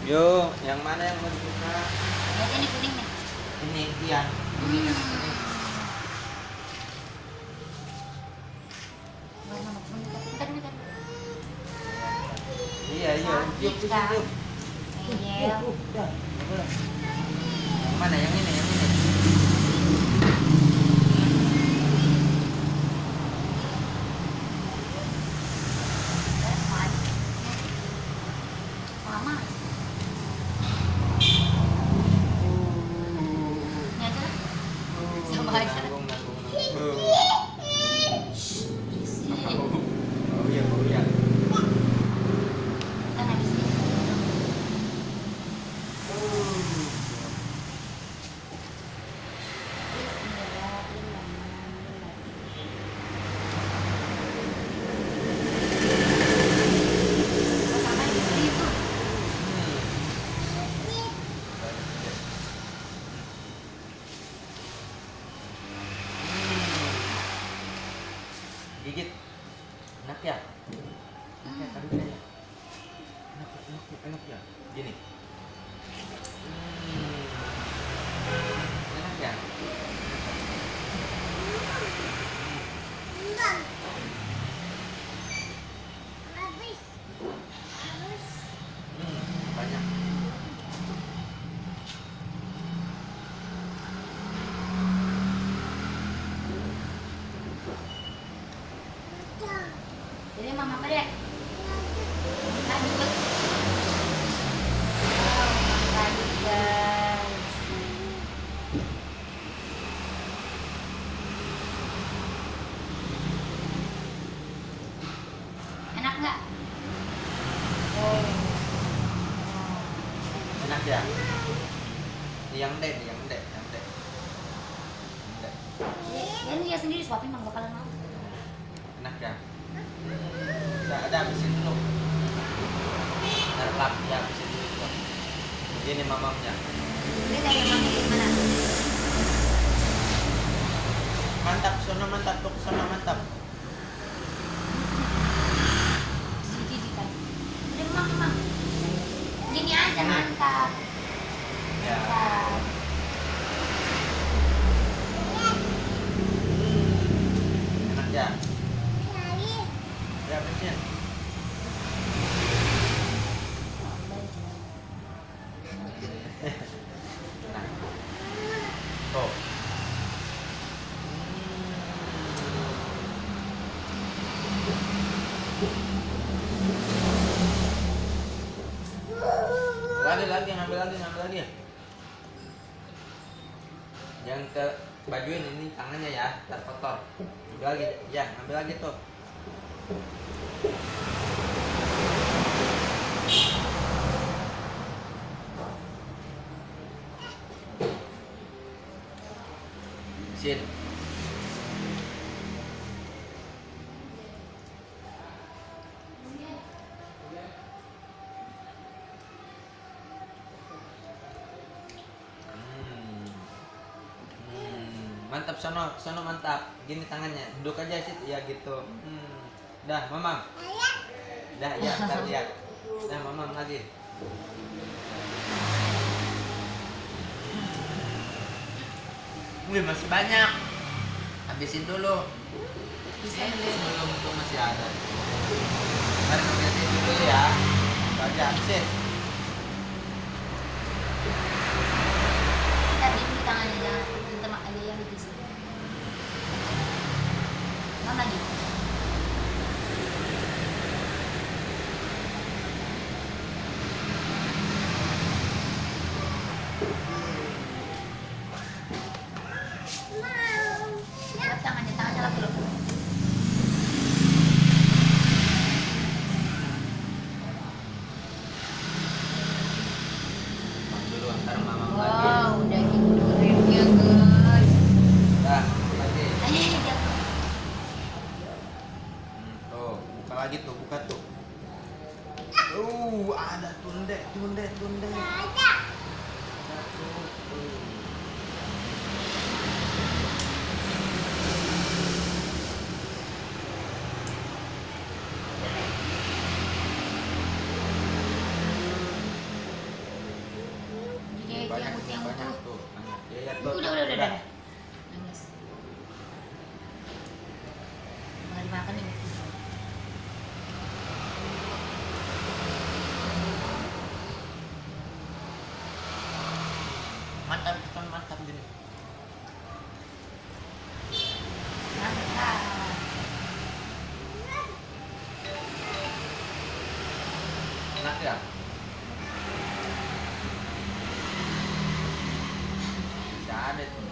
Yo, yang mana yang mau dibuka? Lihat ini kuning nih. Ini Tian. Ini yang ini. Warna kuning. Bentar. Iya. Yuk, Sakit, Kak. yuk. Iya. Ya, boleh. Yang mana? Yang ini. Mama. Ini aja lah. Sama aja. Nanggung. Oh iya. Kan habis ini. Sama di sini tuh. Gigit. Enak ya? Tadi saya. Enak ya? Gini. Enak ya? Banyak. Jadi mama apa dek? Lanjut. Wow, lanjut guys. Enak nggak? Oh. Enak ya? Yang dek. Ya lu ya sendiri suapin mah bakalan mau. Enak ya? Ada habisin dulu. Ntar ya habisin dulu. Ini mamamnya. Dia kayak mama gimana? Mantap, sono mantap. Gigi kan. Udah memang. Gini aja mantap. Ya. Mantap. Enak ya? Ya habisin. Nah. Tuh. Ngambil lagi. Jangan ke bajuin ini tangannya ya, ntar kotor. Ambil lagi, ya, ambil lagi tuh. Sin. Mantap sono mantap. Gini tangannya, duduk aja sih, ya gitu. Dah, mamam. Dah, ya, ntar lihat. Dah, mamam lagi. Wih, masih banyak. Habisin dulu. Belum tuh masih ada. Mari habisin dulu ya. Bagi habisin. Kita di tangannya jangan temak aja yang di sini. Mana lagi? Lihat tangannya lagi loh. Mamam dulu, ntar mamam lagi. Wow, udah gitu remnya guys. Dah, lagi. Ayo dia. Tuh, buka lagi tuh, buka tuh. Ada tunde. Ada. banyak yang putih, yang banyak utuh. tuh banyak ya, ya tuh Udah. Nangis. Mau dimakan ini. mantap kan mantap gini Mantap. enak ya bisa ada tuh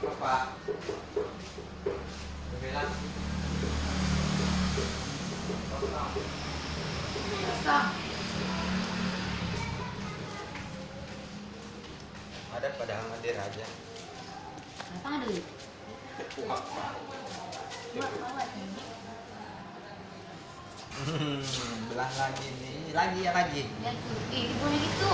apa bilang Kosong. ada padahal hadir aja Apa ada duit? Wah. Buat ini. Belah lagi nih lagi ya lagi Ya tuh. Boleh gitu.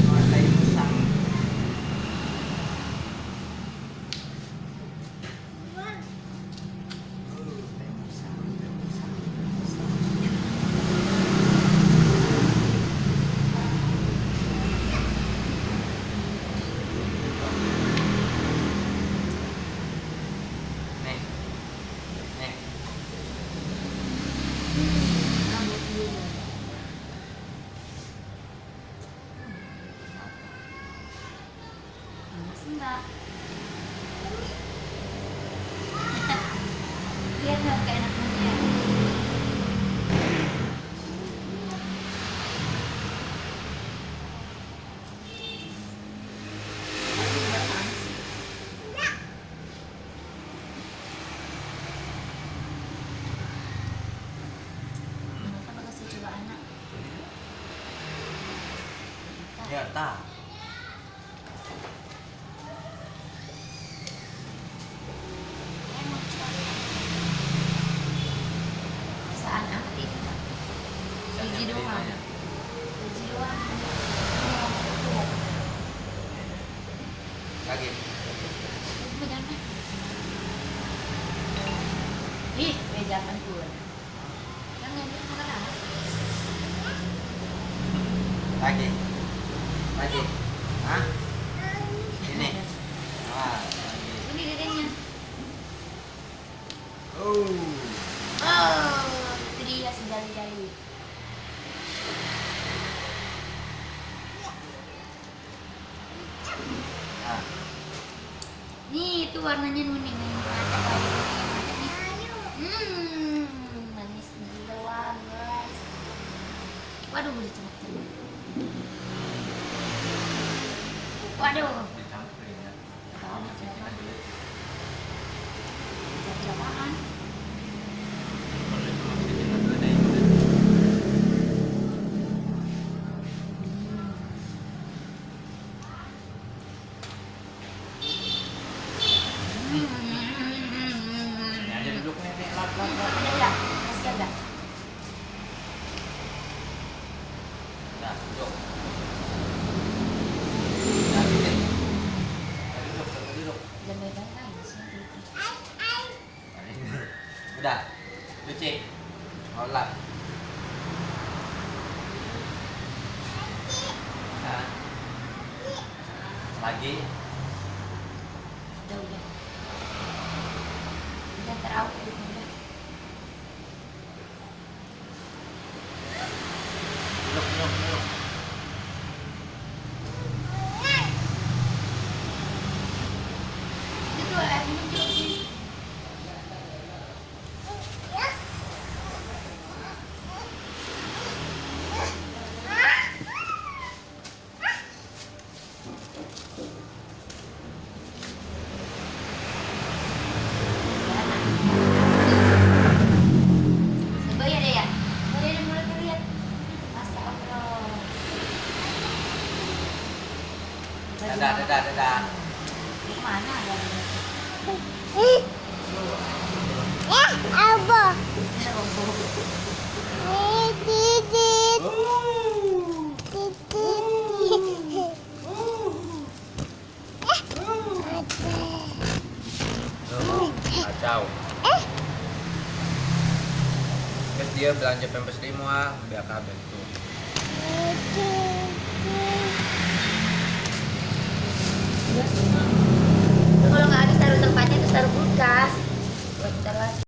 mulai musang nih nih Rambut dulu. Masih enggak? Lihat nggak keenakannya? Kenapa kasih coba anak? ya tak Saan angkat itu Pak? Biji doang. Biji doang. lagi Jangan. Ih, bejakan pun. Jangan makan anak. lagi hah ini lagi Ini dedenya. oh Oh, itu dia si jali-jali. nah Nih, itu warnanya kuning. Manis gila guys. Waduh, dicemak-cemak. Waduh. dicampurin ya Tahu dicemak. Dicemak-cemakan. kalau itu masih kita geledain ini aja duduk nih lap Ada nggak? Masih ada. nah duduk nah duduk duduk Jangan bebas sih. udah cuci olah nah lagi Udah. Udah terawat udah. duduk Itu air minum juga sih. Sebaya deh ya. Boleh deh mulai lihat. Masya Allah. dadah Mana ada? Apa? Oh. Titit. Kacau. Terus dia belanja pempes lima biar kabel tuh.